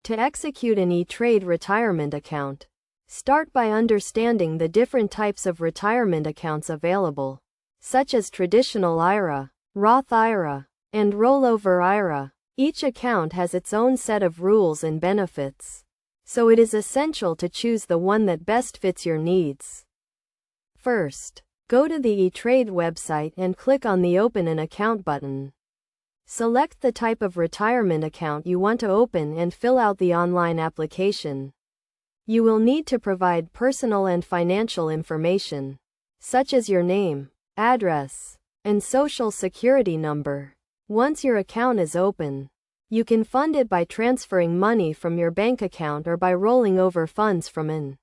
To execute an ETRADE retirement account, start by understanding the different types of retirement accounts available, such as traditional IRA, Roth IRA, and rollover IRA. Each account has its own set of rules and benefits, so it is essential to choose the one that best fits your needs. First, go to the ETRADE website and click on the Open an Account button. Select the type of retirement account you want to open and fill out the online application. You will need to provide personal and financial information, such as your name, address, and social security number. Once your account is open, you can fund it by transferring money from your bank account or by rolling over funds from an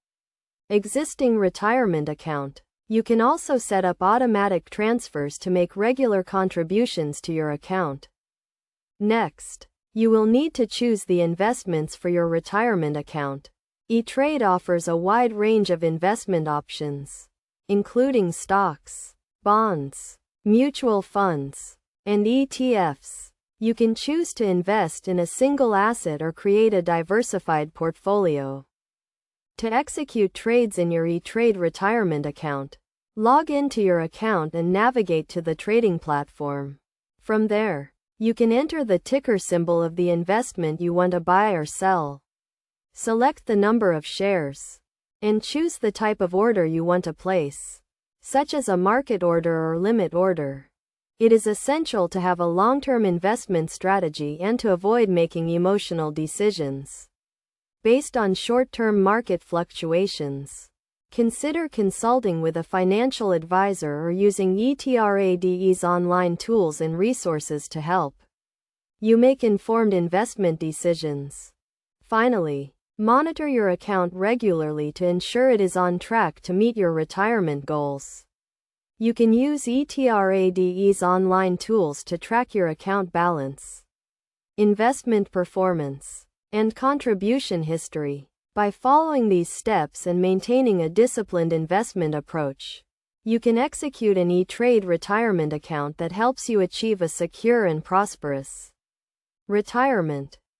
existing retirement account. You can also set up automatic transfers to make regular contributions to your account. Next, you will need to choose the investments for your retirement account. ETRADE offers a wide range of investment options, including stocks, bonds, mutual funds, and ETFs. You can choose to invest in a single asset or create a diversified portfolio. To execute trades in your ETRADE retirement account, log into your account and navigate to the trading platform. From there, you can enter the ticker symbol of the investment you want to buy or sell. Select the number of shares, and choose the type of order you want to place, such as a market order or limit order. It is essential to have a long-term investment strategy and to avoid making emotional decisions based on short-term market fluctuations. Consider consulting with a financial advisor or using ETRADE's online tools and resources to help you make informed investment decisions. Finally, monitor your account regularly to ensure it is on track to meet your retirement goals. You can use ETRADE's online tools to track your account balance, investment performance, and contribution history. By following these steps and maintaining a disciplined investment approach, you can execute an ETRADE retirement account that helps you achieve a secure and prosperous retirement.